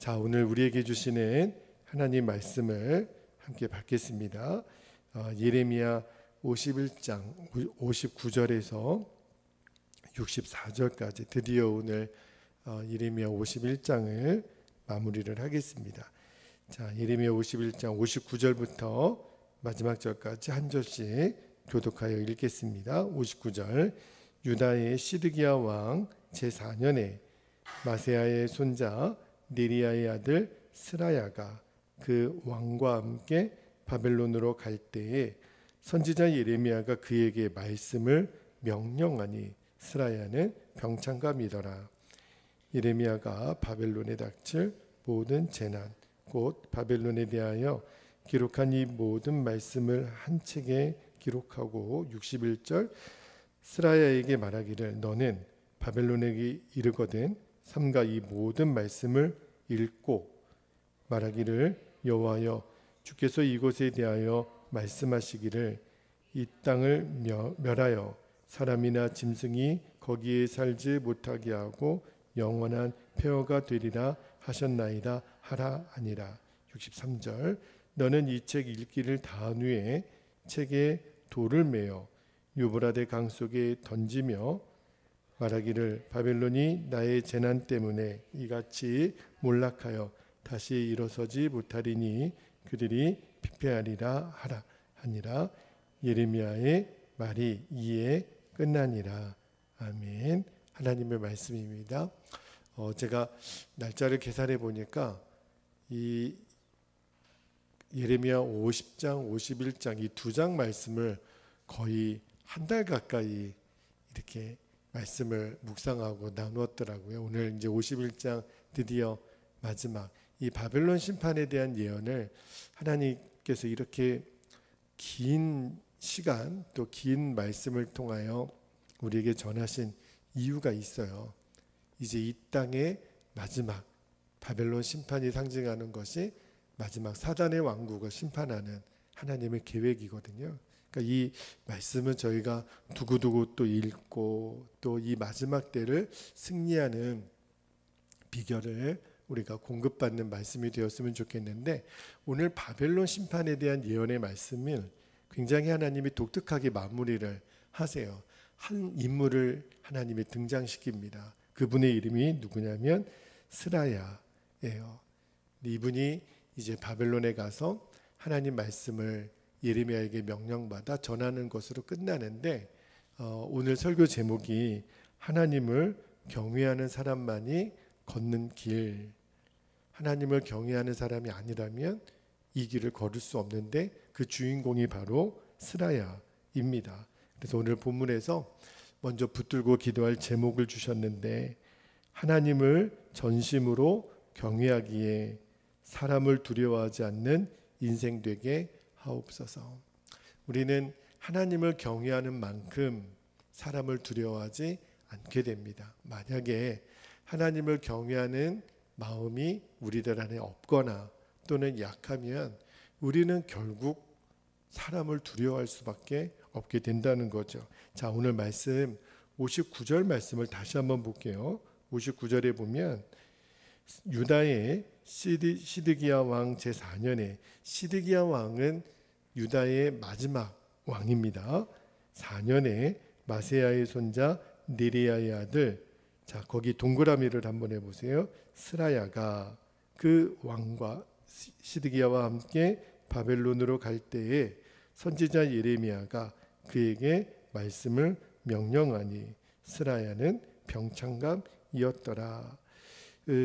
자, 오늘 우리에게 주시는 하나님 말씀을 함께 받겠습니다. 예레미야 51장 59절에서 64절까지 드디어 오늘 예레미야 51장을 마무리를 하겠습니다. 자, 예레미야 51장 59절부터 마지막 절까지 한 절씩 교독하여 읽겠습니다. 59절. 유다의 시드기야 왕 제4년에 마세야의 손자 네리야의 아들 스라야가 그 왕과 함께 바벨론으로 갈 때에 선지자 예레미야가 그에게 말씀을 명령하니 스라야는 병창감이더라. 예레미야가 바벨론에 닥칠 모든 재난 곧 바벨론에 대하여 기록한 이 모든 말씀을 한 책에 기록하고 61절 스라야에게 말하기를 너는 바벨론에게 이르거든 삼가 이 모든 말씀을 읽고 말하기를 여호와여 주께서 이곳에 대하여 말씀하시기를 이 땅을 멸하여 사람이나 짐승이 거기에 살지 못하게 하고 영원한 폐허가 되리라 하셨나이다 하라 아니라. 63절 너는 이 책 읽기를 다한 후에 책에 돌을 메어 유브라데 강 속에 던지며 말하기를 바벨론이 나의 재난 때문에 이같이 몰락하여 다시 일어서지 못하리니 그들이 피폐하리라 하라 하니라. 예레미야의 말이 이에 끝나니라. 아멘. 하나님의 말씀입니다. 제가 날짜를 계산해 보니까 이 예레미야 50장, 51장 이 두 장 말씀을 거의 한 달 가까이 이렇게 말씀을 묵상하고 나누었더라고요. 오늘 이제 51장 드디어 마지막 이 바벨론 심판에 대한 예언을 하나님께서 이렇게 긴 시간 또 긴 말씀을 통하여 우리에게 전하신 이유가 있어요. 이제 이 땅의 마지막 바벨론 심판이 상징하는 것이 마지막 사단의 왕국을 심판하는 하나님의 계획이거든요. 그러니까 이 말씀은 저희가 두고두고 또 읽고 또 이 마지막 때를 승리하는 비결을 우리가 공급받는 말씀이 되었으면 좋겠는데 오늘 바벨론 심판에 대한 예언의 말씀은 굉장히 하나님이 독특하게 마무리를 하세요. 한 인물을 하나님이 등장시킵니다. 그분의 이름이 누구냐면 스라야예요. 이분이 이제 바벨론에 가서 하나님 말씀을 예레미야에게 명령받아 전하는 것으로 끝나는데 오늘 설교 제목이 하나님을 경외하는 사람만이 걷는 길. 하나님을 경외하는 사람이 아니라면 이 길을 걸을 수 없는데 그 주인공이 바로 스라야입니다. 그래서 오늘 본문에서 먼저 붙들고 기도할 제목을 주셨는데 하나님을 전심으로 경외하기에 사람을 두려워하지 않는 인생 되게 하옵소서. 우리는 하나님을 경외하는 만큼 사람을 두려워하지 않게 됩니다. 만약에 하나님을 경외하는 마음이 우리들 안에 없거나 또는 약하면 우리는 결국 사람을 두려워할 수밖에 없게 된다는 거죠. 자, 오늘 말씀 59절 말씀을 다시 한번 볼게요. 59절에 보면 유다의 시드기야 왕 제4년에 시드기야 왕은 유다의 마지막 왕입니다. 4년에 마세야의 손자 네리야의 아들 자 거기 동그라미를 한번 해보세요. 스라야가 그 왕과 시드기야와 함께 바벨론으로 갈 때에 선지자 예레미야가 그에게 말씀을 명령하니 스라야는 병창감이었더라.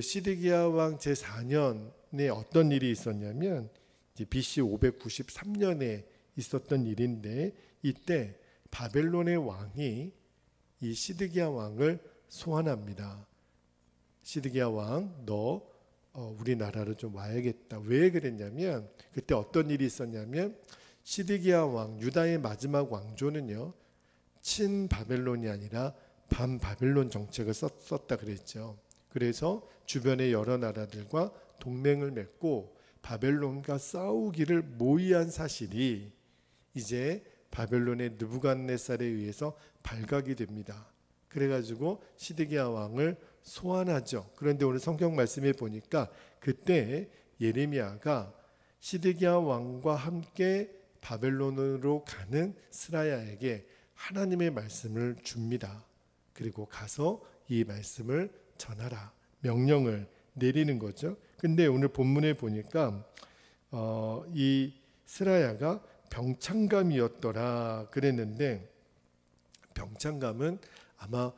시드기야 왕 제4년에 어떤 일이 있었냐면 BC 593년에 있었던 일인데 이때 바벨론의 왕이 이 시드기야 왕을 소환합니다. 시드기야 왕, 너 우리나라로 좀 와야겠다. 왜 그랬냐면 그때 어떤 일이 있었냐면 시드기야 왕, 유다의 마지막 왕조는요 친바벨론이 아니라 반바벨론 정책을 썼다 그랬죠. 그래서 주변의 여러 나라들과 동맹을 맺고 바벨론과 싸우기를 모의한 사실이 이제 바벨론의 느부갓네살에 의해서 발각이 됩니다. 그래가지고 시드기야 왕을 소환하죠. 그런데 오늘 성경 말씀에 보니까 그때 예레미야가 시드기야 왕과 함께 바벨론으로 가는 스라야에게 하나님의 말씀을 줍니다. 그리고 가서 이 말씀을 전하라, 명령을 내리는 거죠. 근데 오늘 본문에 보니까 이 스라야가 병창감이었더라 그랬는데, 병창감은 아마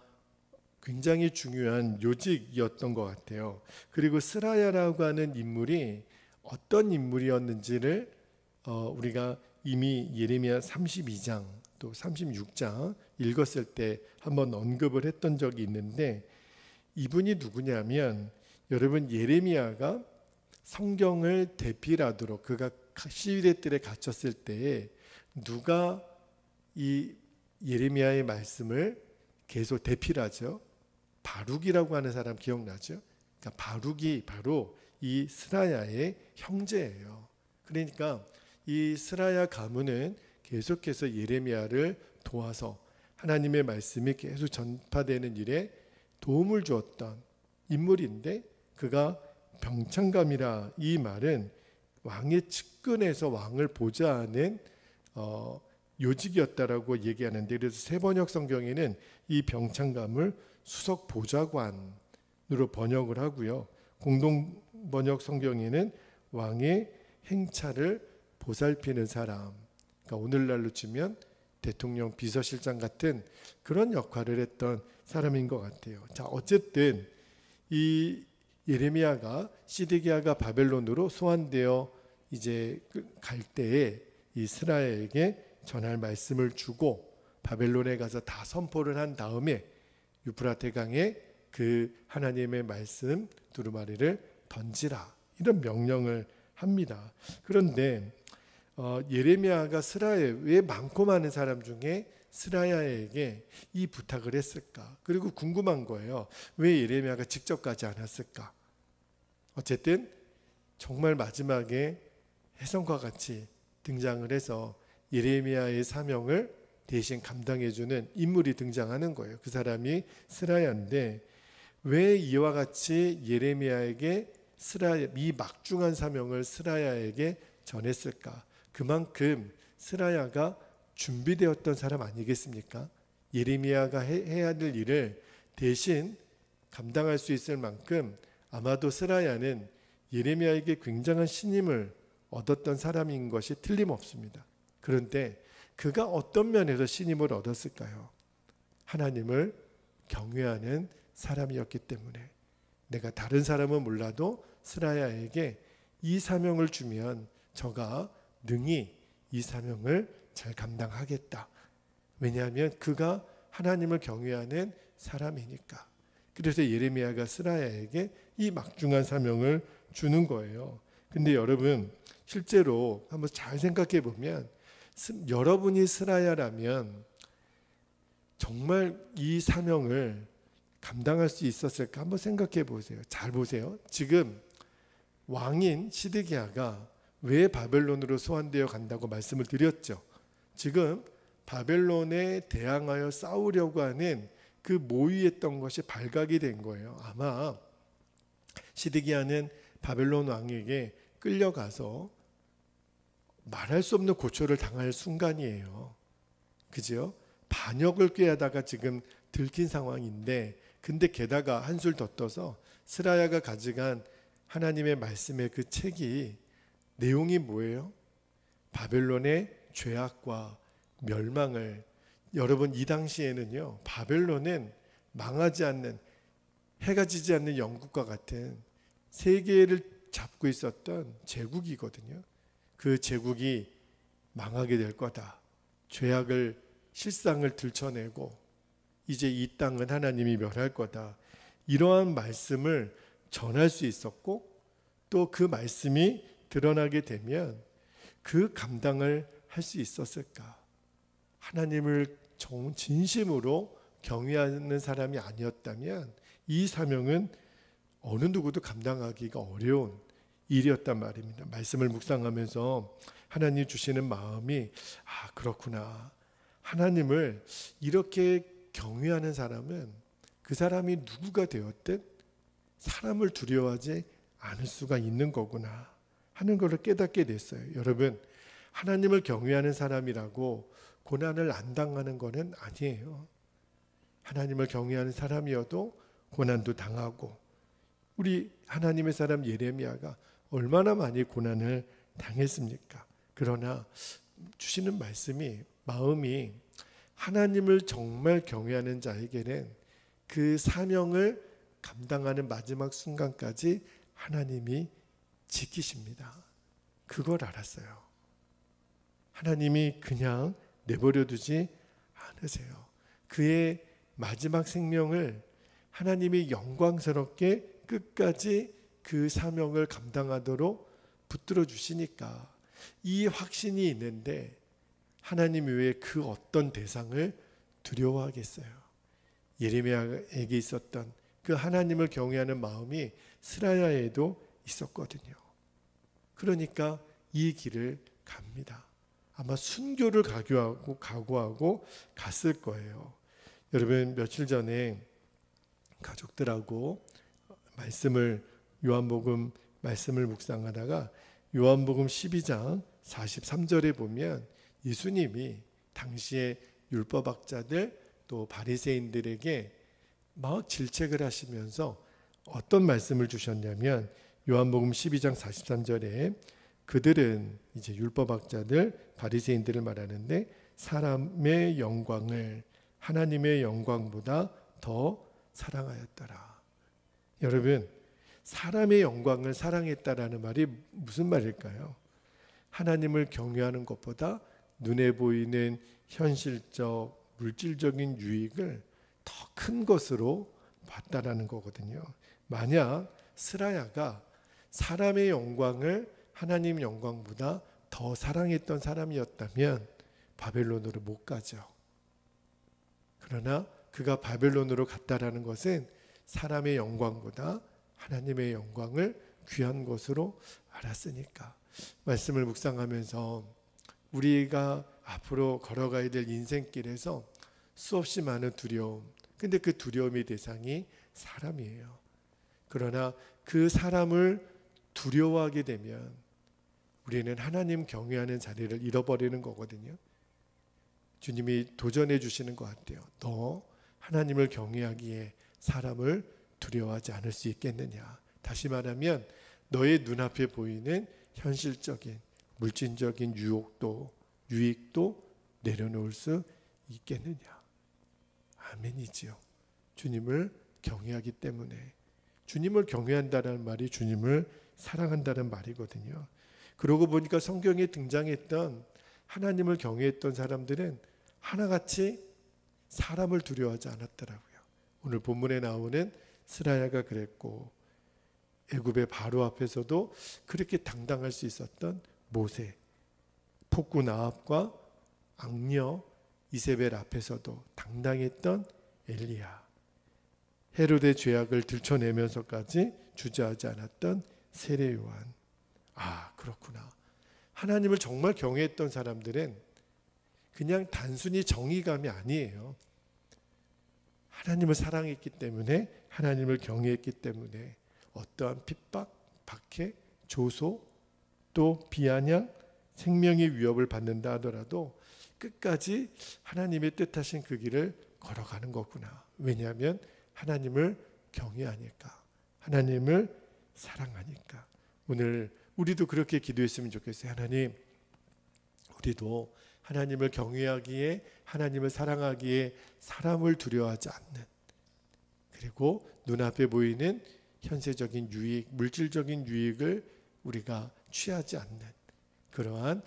굉장히 중요한 요직이었던 것 같아요. 그리고 스라야라고 하는 인물이 어떤 인물이었는지를 우리가 이미 예레미야 32장 또 36장 읽었을 때 한번 언급을 했던 적이 있는데, 이분이 누구냐면, 여러분 예레미야가 성경을 대필하도록 그가 시위대들에 갇혔을 때에 누가 이 예레미야의 말씀을 계속 대필하죠? 바룩이라고 하는 사람 기억나죠? 그러니까 바룩이 바로 이 스라야의 형제예요. 그러니까 이 스라야 가문은 계속해서 예레미야를 도와서 하나님의 말씀이 계속 전파되는 일에 도움을 주었던 인물인데, 그가 병창감이라, 이 말은 왕의 측근에서 왕을 보좌하는 요직이었다라고 얘기하는데, 그래서 세번역 성경에는 이 병창감을 수석 보좌관으로 번역을 하고요. 공동 번역 성경에는 왕의 행차를 보살피는 사람, 그러니까 오늘날로 치면 대통령 비서실장 같은 그런 역할을 했던 사람인 것 같아요. 자, 어쨌든 이 예레미야가 시드기야가 바벨론으로 소환되어 이제 갈 때에 이 스라야에게 전할 말씀을 주고 바벨론에 가서 다 선포를 한 다음에 유프라테 강에 그 하나님의 말씀 두루마리를 던지라, 이런 명령을 합니다. 그런데 예레미야가 스라야, 왜 많고 많은 사람 중에 스라야에게 이 부탁을 했을까? 그리고 궁금한 거예요. 왜 예레미야가 직접 가지 않았을까? 어쨌든 정말 마지막에 혜성과 같이 등장을 해서 예레미야의 사명을 대신 감당해주는 인물이 등장하는 거예요. 그 사람이 스라야인데, 왜 이와 같이 예레미야에게 이 막중한 사명을 스라야에게 전했을까? 그만큼 스라야가 준비되었던 사람 아니겠습니까? 예레미야가 해야 될 일을 대신 감당할 수 있을 만큼 아마도 스라야는 예레미야에게 굉장한 신임을 얻었던 사람인 것이 틀림없습니다. 그런데 그가 어떤 면에서 신임을 얻었을까요? 하나님을 경외하는 사람이었기 때문에. 내가 다른 사람은 몰라도 스라야에게 이 사명을 주면 저가 능히 이 사명을 잘 감당하겠다. 왜냐하면 그가 하나님을 경외하는 사람이니까. 그래서 예레미야가 스라야에게 이 막중한 사명을 주는 거예요. 근데 여러분, 실제로 한번 잘 생각해 보면, 여러분이 스라야라면 정말 이 사명을 감당할 수 있었을까? 한번 생각해 보세요. 잘 보세요. 지금 왕인 시드기야가 왜 바벨론으로 소환되어 간다고 말씀을 드렸죠. 지금 바벨론에 대항하여 싸우려고 하는 그 모의했던 것이 발각이 된 거예요. 아마 시드기야는 바벨론 왕에게 끌려가서 말할 수 없는 고초를 당할 순간이에요. 그죠? 반역을 꾀하다가 지금 들킨 상황인데, 근데 게다가 한술 더 떠서 스라야가 가져간 하나님의 말씀의 그 책이 내용이 뭐예요? 바벨론의 죄악과 멸망을. 여러분, 이 당시에는요, 바벨론은 망하지 않는, 해가 지지 않는 영국과 같은 세계를 잡고 있었던 제국이거든요. 그 제국이 망하게 될 거다. 죄악을, 실상을 들춰내고 이제 이 땅은 하나님이 멸할 거다. 이러한 말씀을 전할 수 있었고, 또 그 말씀이 드러나게 되면 그 감당을 할 수 있었을까? 하나님을 진심으로 경외하는 사람이 아니었다면 이 사명은 어느 누구도 감당하기가 어려운 일이었단 말입니다. 말씀을 묵상하면서 하나님 주시는 마음이, 그렇구나. 하나님을 이렇게 경외하는 사람은 그 사람이 누구가 되었든 사람을 두려워하지 않을 수가 있는 거구나 하는 것을 깨닫게 됐어요. 여러분, 하나님을 경외하는 사람이라고 고난을 안 당하는 것은 아니에요. 하나님을 경외하는 사람이어도 고난도 당하고, 우리 하나님의 사람 예레미야가 얼마나 많이 고난을 당했습니까? 그러나 주시는 말씀이, 마음이 하나님을 정말 경외하는 자에게는 그 사명을 감당하는 마지막 순간까지 하나님이 지키십니다. 그걸 알았어요. 하나님이 그냥 내버려 두지 않으세요. 그의 마지막 생명을 하나님이 영광스럽게 끝까지 그 사명을 감당하도록 붙들어 주시니까 이 확신이 있는데 하나님 외에 그 어떤 대상을 두려워하겠어요. 예레미야에게 있었던 그 하나님을 경외하는 마음이 스라야에도 있었거든요. 그러니까 이 길을 갑니다. 아마 순교를 각오하고 갔을 거예요. 여러분, 며칠 전에 가족들하고 요한복음 말씀을 묵상하다가 요한복음 12장 43절에 보면 예수님이 당시에 율법학자들 또 바리새인들에게 막 질책을 하시면서 어떤 말씀을 주셨냐면, 요한복음 12장 43절에 그들은, 이제 율법학자들 바리새인들을 말하는데, 사람의 영광을 하나님의 영광보다 더 사랑하였더라. 여러분, 사람의 영광을 사랑했다라는 말이 무슨 말일까요? 하나님을 경외하는 것보다 눈에 보이는 현실적, 물질적인 유익을 더 큰 것으로 봤다라는 거거든요. 만약 스라야가 사람의 영광을 하나님 영광보다 더 사랑했던 사람이었다면 바벨론으로 못 가죠. 그러나 그가 바벨론으로 갔다라는 것은 사람의 영광보다 하나님의 영광을 귀한 것으로 알았으니까. 말씀을 묵상하면서 우리가 앞으로 걸어가야 될 인생길에서 수없이 많은 두려움, 근데 그 두려움의 대상이 사람이에요. 그러나 그 사람을 두려워하게 되면 우리는 하나님 경외하는 자리를 잃어버리는 거거든요. 주님이 도전해 주시는 것 같아요. 너 하나님을 경외하기에 사람을 두려워하지 않을 수 있겠느냐. 다시 말하면 너의 눈앞에 보이는 현실적인 물질적인 유익도 내려놓을 수 있겠느냐. 아멘이지요. 주님을 경외하기 때문에. 주님을 경외한다는 말이 주님을 사랑한다는 말이거든요. 그러고 보니까 성경에 등장했던 하나님을 경외했던 사람들은 하나같이 사람을 두려워하지 않았더라고요. 오늘 본문에 나오는 스라야가 그랬고, 애굽의 바로 앞에서도 그렇게 당당할 수 있었던 모세, 폭군 아합과 악녀 이세벨 앞에서도 당당했던 엘리야, 헤롯의 죄악을 들춰내면서까지 주저하지 않았던 세례 요한. 아, 그렇구나. 하나님을 정말 경외했던 사람들은 그냥 단순히 정의감이 아니에요. 하나님을 사랑했기 때문에, 하나님을 경외했기 때문에 어떠한 핍박, 박해, 조소, 또 비아냥, 생명의 위협을 받는다 하더라도 끝까지 하나님의 뜻하신 그 길을 걸어가는 거구나. 왜냐하면 하나님을 경외하니까, 하나님을 사랑하니까. 오늘 우리도 그렇게 기도했으면 좋겠어요. 하나님, 우리도 하나님을 경외하기에, 하나님을 사랑하기에 사람을 두려워하지 않는, 그리고 눈앞에 보이는 현세적인 유익, 물질적인 유익을 우리가 취하지 않는 그러한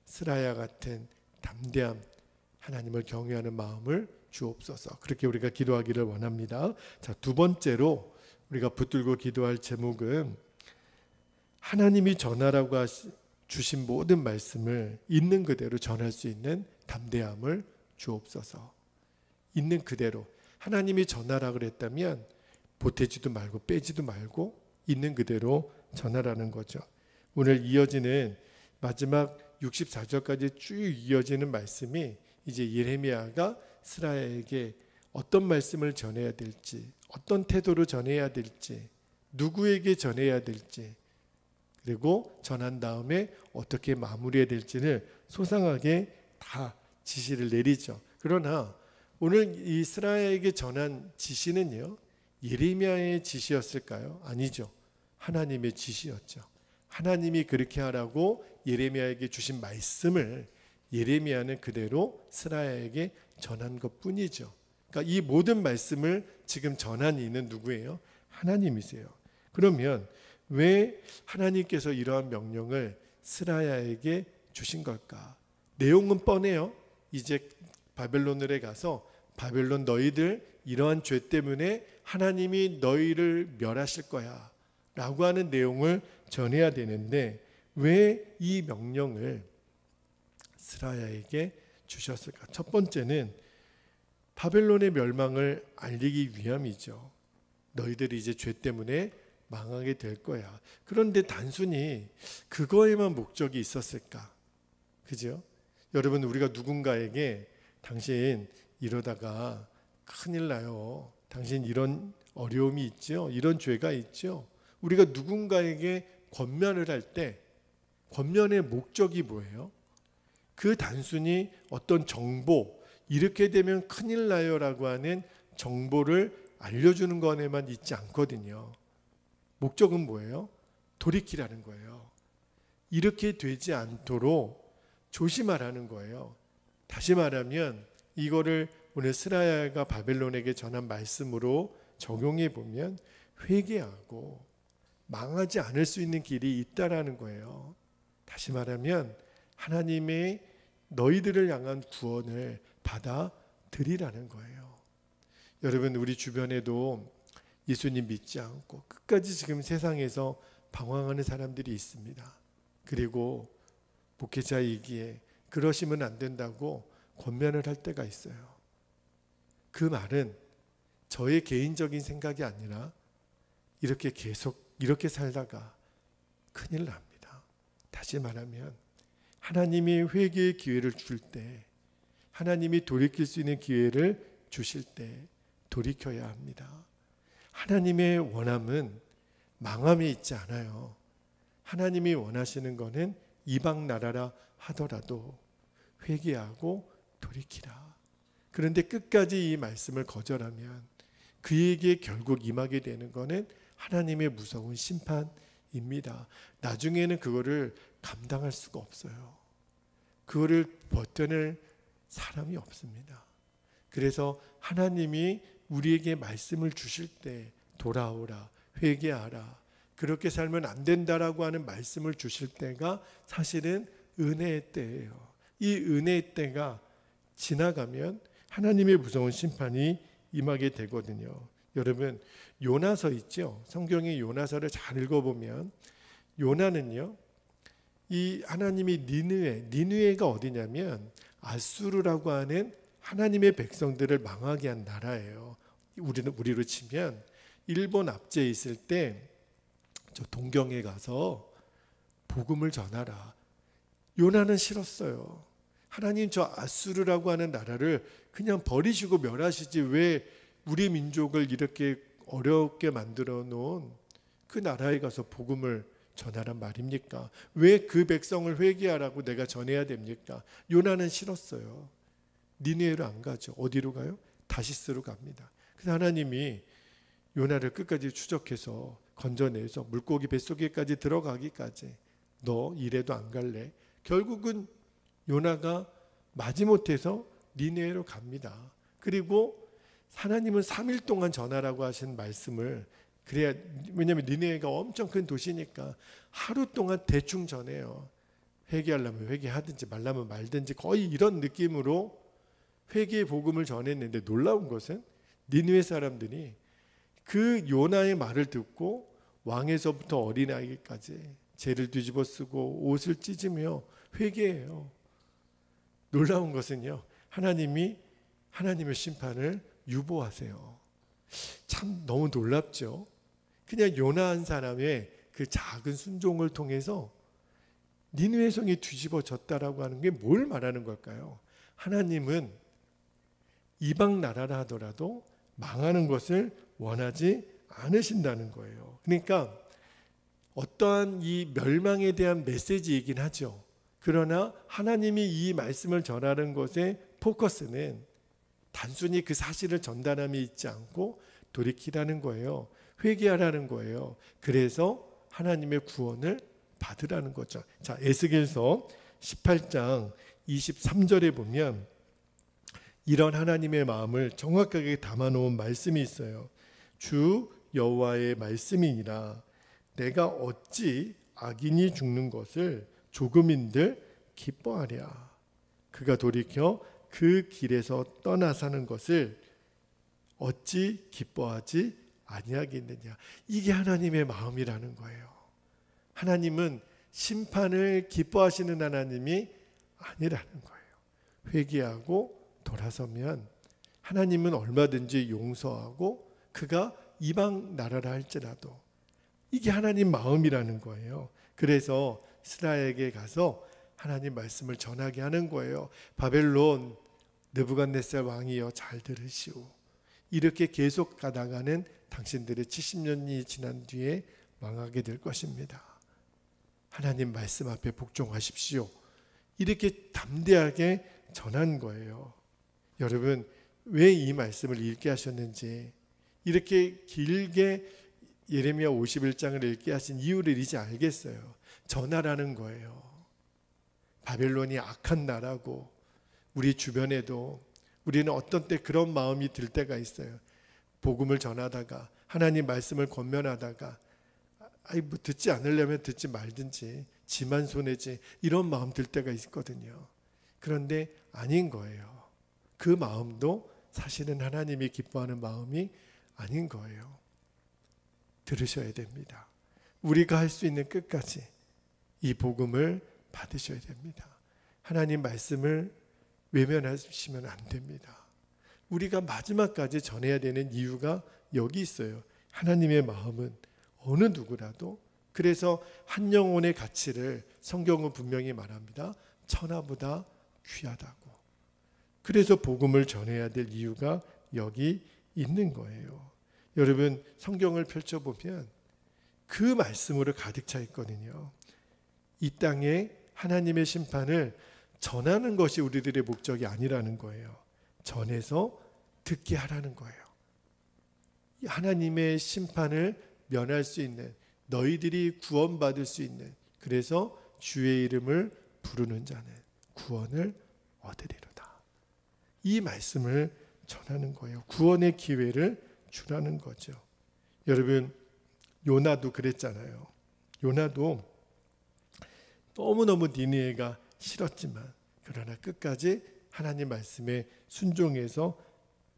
스라야 같은 담대함, 하나님을 경외하는 마음을 주옵소서. 그렇게 우리가 기도하기를 원합니다. 자, 두 번째로 우리가 붙들고 기도할 제목은 하나님이 전하라고 주신 모든 말씀을 있는 그대로 전할 수 있는 담대함을 주옵소서. 있는 그대로 하나님이 전하라 그랬다면 보태지도 말고 빼지도 말고 있는 그대로 전하라는 거죠. 오늘 이어지는 마지막 64절까지 쭉 이어지는 말씀이 이제 예레미야가 스라야에게 어떤 말씀을 전해야 될지, 어떤 태도로 전해야 될지, 누구에게 전해야 될지, 그리고 전한 다음에 어떻게 마무리해야 될지를 소상하게 다 지시를 내리죠. 그러나 오늘 이스라엘에게 전한 지시는요, 예레미야의 지시였을까요? 아니죠. 하나님의 지시였죠. 하나님이 그렇게 하라고 예레미야에게 주신 말씀을 예레미야는 그대로 스라야에게 전한 것뿐이죠. 그러니까 이 모든 말씀을 지금 전한 이는 누구예요? 하나님이세요. 그러면 왜 하나님께서 이러한 명령을 스라야에게 주신 걸까? 내용은 뻔해요. 이제 바벨론에 가서 바벨론 너희들 이러한 죄 때문에 하나님이 너희를 멸하실 거야 라고 하는 내용을 전해야 되는데 왜 이 명령을 스라야에게 주셨을까? 첫 번째는 바벨론의 멸망을 알리기 위함이죠. 너희들이 이제 죄 때문에 망하게 될 거야. 그런데 단순히 그거에만 목적이 있었을까? 그죠? 여러분, 우리가 누군가에게 당신 이러다가 큰일 나요. 당신 이런 어려움이 있죠. 이런 죄가 있죠. 우리가 누군가에게 권면을 할 때 권면의 목적이 뭐예요? 그 단순히 어떤 정보, 이렇게 되면 큰일 나요라고 하는 정보를 알려주는 것에만 있지 않거든요. 목적은 뭐예요? 돌이키라는 거예요. 이렇게 되지 않도록 조심하라는 거예요. 다시 말하면 이거를 오늘 스라야가 바벨론에게 전한 말씀으로 적용해 보면 회개하고 망하지 않을 수 있는 길이 있다라는 거예요. 다시 말하면 하나님의 너희들을 향한 구원을 받아들이라는 거예요. 여러분, 우리 주변에도 예수님 믿지 않고 끝까지 지금 세상에서 방황하는 사람들이 있습니다. 그리고 목회자이기에 그러시면 안 된다고 권면을 할 때가 있어요. 그 말은 저의 개인적인 생각이 아니라 이렇게 계속 이렇게 살다가 큰일 납니다. 다시 말하면 하나님이 회개의 기회를 줄 때, 하나님이 돌이킬 수 있는 기회를 주실 때 돌이켜야 합니다. 하나님의 원함은 망함이 있지 않아요. 하나님이 원하시는 것은 이방 나라라 하더라도 회개하고 돌이키라. 그런데 끝까지 이 말씀을 거절하면 그에게 결국 임하게 되는 것은 하나님의 무서운 심판입니다. 나중에는 그거를 감당할 수가 없어요. 그거를 버텨낼 사람이 없습니다. 그래서 하나님이 우리에게 말씀을 주실 때 돌아오라, 회개하라, 그렇게 살면 안 된다라고 하는 말씀을 주실 때가 사실은 은혜의 때예요. 이 은혜의 때가 지나가면 하나님의 무서운 심판이 임하게 되거든요. 여러분, 요나서 있죠? 성경의 요나서를 잘 읽어보면 요나는요, 이 하나님이 니느웨가 어디냐면 아수르라고 하는 하나님의 백성들을 망하게 한 나라예요. 우리로 치면 일본 압제에 있을 때 저 동경에 가서 복음을 전하라. 요나는 싫었어요. 하나님, 저 아수르라고 하는 나라를 그냥 버리시고 멸하시지 왜 우리 민족을 이렇게 어렵게 만들어 놓은 그 나라에 가서 복음을 전하란 말입니까? 왜 그 백성을 회개하라고 내가 전해야 됩니까? 요나는 싫었어요. 니느웨로 안 가죠. 어디로 가요? 다시스로 갑니다. 그래서 하나님이 요나를 끝까지 추적해서 건져내서 물고기 뱃속에까지 들어가기까지 너 이래도 안 갈래? 결국은 요나가 마지못해서 니느웨로 갑니다. 그리고 하나님은 3일 동안 전하라고 하신 말씀을, 그래야, 왜냐하면 니느웨가 엄청 큰 도시니까 하루 동안 대충 전해요. 회개하려면 회개하든지 말라면 말든지 거의 이런 느낌으로 회개의 복음을 전했는데 놀라운 것은 니느웨 사람들이 그 요나의 말을 듣고 왕에서부터 어린아이까지 죄를 뒤집어 쓰고 옷을 찢으며 회개해요. 놀라운 것은요, 하나님이 하나님의 심판을 유보하세요. 참 너무 놀랍죠. 그냥 요나 한 사람의 그 작은 순종을 통해서 니느웨 성이 뒤집어졌다라고 하는 게 뭘 말하는 걸까요? 하나님은 이방 나라라 하더라도 망하는 것을 원하지 않으신다는 거예요. 그러니까 어떠한 이 멸망에 대한 메시지이긴 하죠. 그러나 하나님이 이 말씀을 전하는 것의 포커스는 단순히 그 사실을 전달함이 있지 않고 돌이키라는 거예요. 회개하라는 거예요. 그래서 하나님의 구원을 받으라는 거죠. 자, 에스겔서 18장 23절에 보면 이런 하나님의 마음을 정확하게 담아놓은 말씀이 있어요. 주 여호와의 말씀이니라. 내가 어찌 악인이 죽는 것을 조금인들 기뻐하랴. 그가 돌이켜 그 길에서 떠나 사는 것을 어찌 기뻐하지 아니하겠느냐. 이게 하나님의 마음이라는 거예요. 하나님은 심판을 기뻐하시는 하나님이 아니라는 거예요. 회개하고 돌아서면 하나님은 얼마든지 용서하고 그가 이방 나라라 할지라도 이게 하나님 마음이라는 거예요. 그래서 스라에게 가서 하나님 말씀을 전하게 하는 거예요. 바벨론 느부갓네살 왕이여 잘 들으시오. 이렇게 계속 가다가는 당신들의 70년이 지난 뒤에 망하게 될 것입니다. 하나님 말씀 앞에 복종하십시오. 이렇게 담대하게 전한 거예요. 여러분, 왜 이 말씀을 읽게 하셨는지, 이렇게 길게 예레미야 51장을 읽게 하신 이유를 이제 알겠어요. 전하라는 거예요. 바벨론이 악한 나라고, 우리 주변에도 우리는 어떤 때 그런 마음이 들 때가 있어요. 복음을 전하다가 하나님 말씀을 권면하다가 뭐 듣지 않으려면 듣지 말든지, 지만 손해지, 이런 마음 들 때가 있거든요. 그런데 아닌 거예요. 그 마음도 사실은 하나님이 기뻐하는 마음이 아닌 거예요. 들으셔야 됩니다. 우리가 할 수 있는 끝까지 이 복음을 받으셔야 됩니다. 하나님 말씀을 외면하시면 안 됩니다. 우리가 마지막까지 전해야 되는 이유가 여기 있어요. 하나님의 마음은 어느 누구라도, 그래서 한 영혼의 가치를 성경은 분명히 말합니다. 천하보다 귀하다고. 그래서 복음을 전해야 될 이유가 여기 있는 거예요. 여러분, 성경을 펼쳐보면 그 말씀으로 가득 차 있거든요. 이 땅에 하나님의 심판을 전하는 것이 우리들의 목적이 아니라는 거예요. 전해서 듣게 하라는 거예요. 하나님의 심판을 면할 수 있는, 너희들이 구원받을 수 있는, 그래서 주의 이름을 부르는 자는 구원을 얻으리로다. 이 말씀을 전하는 거예요. 구원의 기회를 주라는 거죠. 여러분, 요나도 그랬잖아요. 요나도 너무너무 니느웨가 싫었지만 그러나 끝까지 하나님 말씀에 순종해서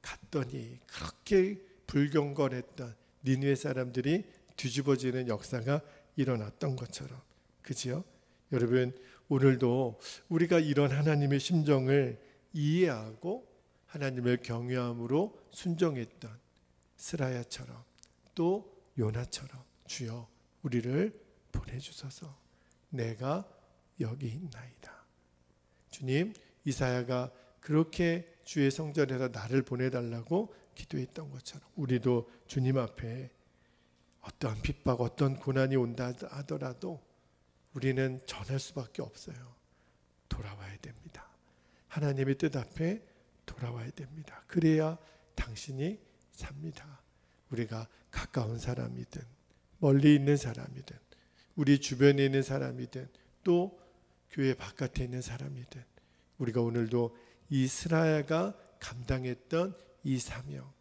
갔더니 그렇게 불경건했던 니느웨 사람들이 뒤집어지는 역사가 일어났던 것처럼, 그지요? 여러분, 오늘도 우리가 이런 하나님의 심정을 이해하고 하나님을 경외함으로 순종했던 스라야처럼, 또 요나처럼 주여 우리를 보내주소서. 내가 여기 있나이다. 주님, 이사야가 그렇게 주의 성전에서 나를 보내달라고 기도했던 것처럼 우리도 주님 앞에 어떠한 핍박, 어떤 고난이 온다 하더라도 우리는 전할 수밖에 없어요. 돌아와야 됩니다. 하나님의 뜻 앞에 돌아와야 됩니다. 그래야 당신이 삽니다. 우리가 가까운 사람이든 멀리 있는 사람이든 우리 주변에 있는 사람이든 또 교회 바깥에 있는 사람이든 우리가 오늘도 이 스라야가 감당했던 이 사명,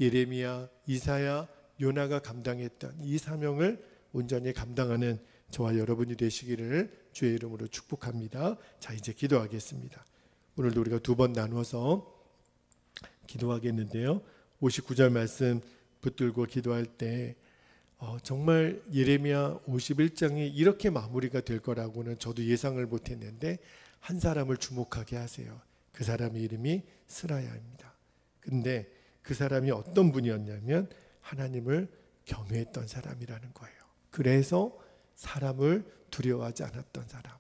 예레미야, 이사야, 요나가 감당했던 이 사명을 온전히 감당하는 저와 여러분이 되시기를 주의 이름으로 축복합니다. 자, 이제 기도하겠습니다. 오늘도 우리가 두 번 나누어서 기도하겠는데요. 59절 말씀 붙들고 기도할 때 정말 예레미야 51장이 이렇게 마무리가 될 거라고는 저도 예상을 못했는데 한 사람을 주목하게 하세요. 그 사람의 이름이 스라야입니다. 근데 그 사람이 어떤 분이었냐면 하나님을 경외했던 사람이라는 거예요. 그래서 사람을 두려워하지 않았던 사람,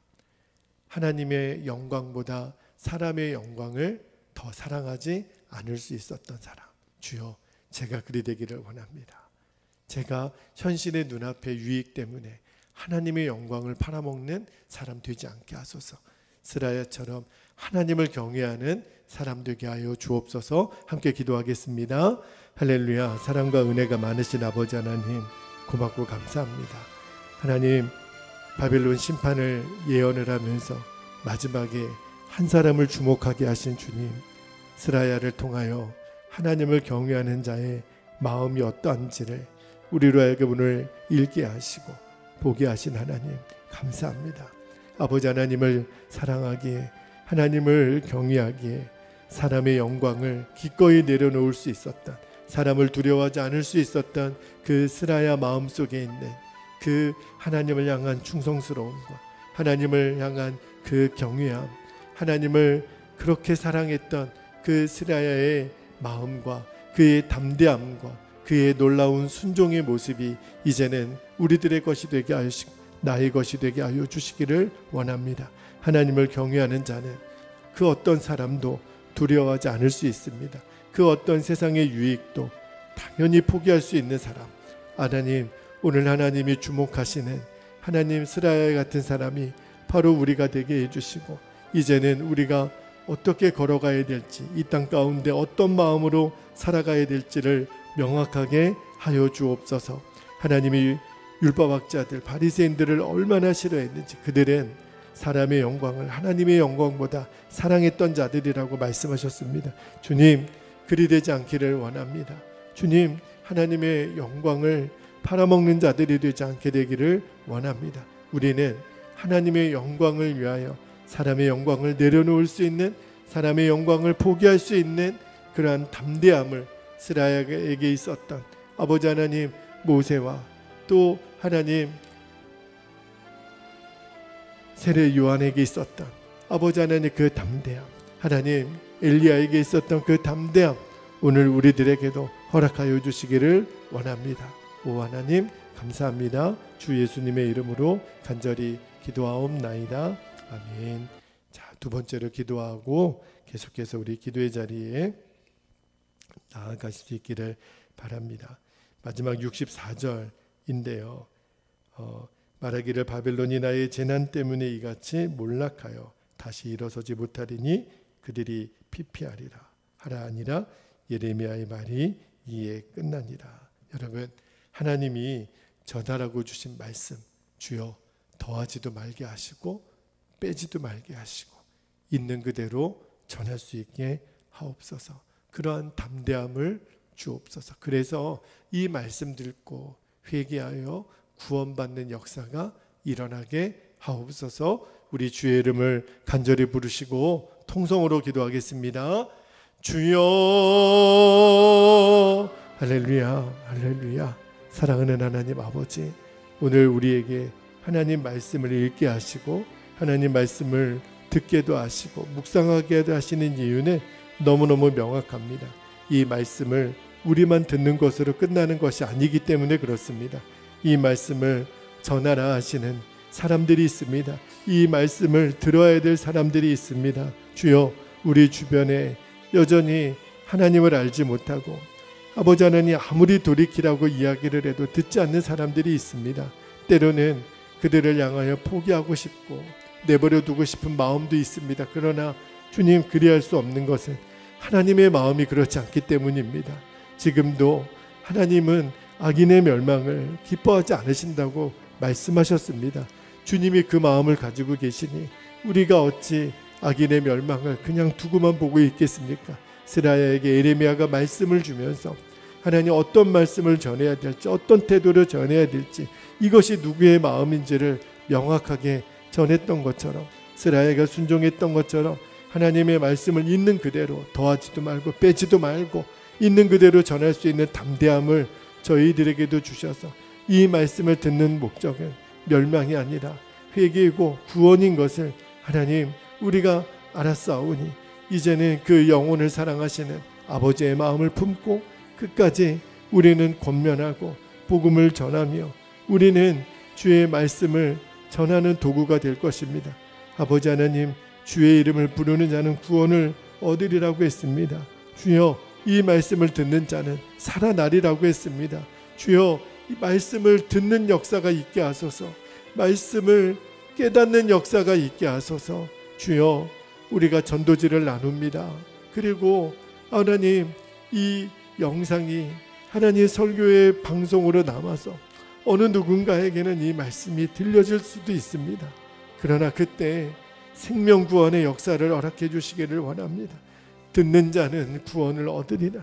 하나님의 영광보다 사람의 영광을 더 사랑하지 않을 수 있었던 사람. 주여, 제가 그리 되기를 원합니다. 제가 현실의 눈앞의 유익 때문에 하나님의 영광을 팔아먹는 사람 되지 않게 하소서. 스라야처럼 하나님을 경외하는 사람 되게 하여 주옵소서. 함께 기도하겠습니다. 할렐루야. 사랑과 은혜가 많으신 아버지 하나님, 고맙고 감사합니다. 하나님, 바벨론 심판을 예언을 하면서 마지막에 한 사람을 주목하게 하신 주님, 스라야를 통하여 하나님을 경외하는 자의 마음이 어떠한지를 우리로 하여금 오늘 읽게 하시고 보게 하신 하나님, 감사합니다. 아버지 하나님을 사랑하기에, 하나님을 경외하기에 사람의 영광을 기꺼이 내려놓을 수 있었던, 사람을 두려워하지 않을 수 있었던 그 스라야 마음속에 있는 그 하나님을 향한 충성스러움과 하나님을 향한 그 경외함, 하나님을 그렇게 사랑했던 그 스라야의 마음과 그의 담대함과 그의 놀라운 순종의 모습이 이제는 우리들의 것이 되게 하시고 나의 것이 되게 하여 주시기를 원합니다. 하나님을 경외하는 자는 그 어떤 사람도 두려워하지 않을 수 있습니다. 그 어떤 세상의 유익도 당연히 포기할 수 있는 사람, 하나님, 오늘 하나님이 주목하시는 하나님 스라야 같은 사람이 바로 우리가 되게 해주시고, 이제는 우리가 어떻게 걸어가야 될지, 이 땅 가운데 어떤 마음으로 살아가야 될지를 명확하게 하여 주옵소서. 하나님이 율법학자들 바리새인들을 얼마나 싫어했는지, 그들은 사람의 영광을 하나님의 영광보다 사랑했던 자들이라고 말씀하셨습니다. 주님, 그리 되지 않기를 원합니다. 주님, 하나님의 영광을 팔아먹는 자들이 되지 않게 되기를 원합니다. 우리는 하나님의 영광을 위하여 사람의 영광을 내려놓을 수 있는, 사람의 영광을 포기할 수 있는 그러한 담대함을 스라야에게 있었던 아버지 하나님 모세와 또 하나님 세례 요한에게 있었던 아버지 하나님 그 담대함, 하나님 엘리야에게 있었던 그 담대함, 오늘 우리들에게도 허락하여 주시기를 원합니다. 오 하나님, 감사합니다. 주 예수님의 이름으로 간절히 기도하옵나이다. 아멘. 자, 두 번째로 기도하고 계속해서 우리 기도의 자리에 나아가실 수 있기를 바랍니다. 마지막 64절인데요. 말하기를 바벨론이 나의 재난 때문에 이같이 몰락하여 다시 일어서지 못하리니 그들이 피피하리라 하라 아니라 예레미야의 말이 이에 끝나니라. 여러분, 하나님이 전하라고 주신 말씀, 주여 더하지도 말게 하시고 빼지도 말게 하시고 있는 그대로 전할 수 있게 하옵소서. 그러한 담대함을 주옵소서. 그래서 이 말씀 듣고 회개하여 구원받는 역사가 일어나게 하옵소서. 우리 주의 이름을 간절히 부르시고 통성으로 기도하겠습니다. 주여, 할렐루야, 할렐루야. 사랑하는 하나님 아버지, 오늘 우리에게 하나님 말씀을 읽게 하시고 하나님 말씀을 듣게도 하시고 묵상하게도 하시는 이유는 너무너무 명확합니다. 이 말씀을 우리만 듣는 것으로 끝나는 것이 아니기 때문에 그렇습니다. 이 말씀을 전하라 하시는 사람들이 있습니다. 이 말씀을 들어야 될 사람들이 있습니다. 주여, 우리 주변에 여전히 하나님을 알지 못하고 아버지 하나님 아무리 돌이키라고 이야기를 해도 듣지 않는 사람들이 있습니다. 때로는 그들을 향하여 포기하고 싶고 내버려 두고 싶은 마음도 있습니다. 그러나 주님, 그리할 수 없는 것은 하나님의 마음이 그렇지 않기 때문입니다. 지금도 하나님은 악인의 멸망을 기뻐하지 않으신다고 말씀하셨습니다. 주님이 그 마음을 가지고 계시니 우리가 어찌 악인의 멸망을 그냥 두고만 보고 있겠습니까? 스라야에게 예레미야가 말씀을 주면서 하나님 어떤 말씀을 전해야 될지, 어떤 태도를 전해야 될지, 이것이 누구의 마음인지를 명확하게 전했던 것처럼, 스라야가 순종했던 것처럼 하나님의 말씀을 있는 그대로 더하지도 말고 빼지도 말고 있는 그대로 전할 수 있는 담대함을 저희들에게도 주셔서 이 말씀을 듣는 목적은 멸망이 아니라 회개이고 구원인 것을 하나님 우리가 알았사오니 이제는 그 영혼을 사랑하시는 아버지의 마음을 품고 끝까지 우리는 권면하고 복음을 전하며 우리는 주의 말씀을 전하는 도구가 될 것입니다. 아버지 하나님, 주의 이름을 부르는 자는 구원을 얻으리라고 했습니다. 주여, 이 말씀을 듣는 자는 살아나리라고 했습니다. 주여, 이 말씀을 듣는 역사가 있게 하소서. 말씀을 깨닫는 역사가 있게 하소서. 주여, 우리가 전도지를 나눕니다. 그리고 하나님, 이 영상이 하나님의 설교의 방송으로 남아서 어느 누군가에게는 이 말씀이 들려질 수도 있습니다. 그러나 그때 생명구원의 역사를 허락해 주시기를 원합니다. 듣는 자는 구원을 얻으리라.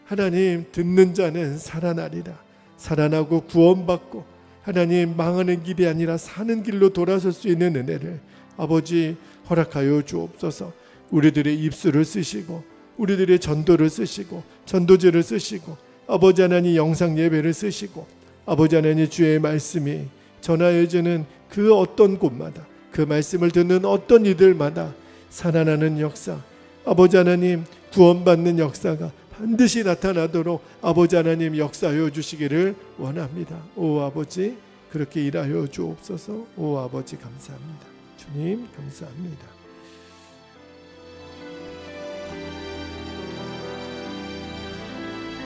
하나님, 듣는 자는 살아나리라. 살아나고 구원받고 하나님, 망하는 길이 아니라 사는 길로 돌아설 수 있는 은혜를 아버지 허락하여 주옵소서. 우리들의 입술을 쓰시고 우리들의 전도를 쓰시고 전도제를 쓰시고 아버지 하나님, 영상 예배를 쓰시고 아버지 하나님, 주의 말씀이 전하여지는 그 어떤 곳마다 그 말씀을 듣는 어떤 이들마다 살아나는 역사, 아버지 하나님, 구원받는 역사가 반드시 나타나도록 아버지 하나님 역사하여 주시기를 원합니다. 오 아버지, 그렇게 일하여 주옵소서. 오 아버지, 감사합니다. 주님, 감사합니다.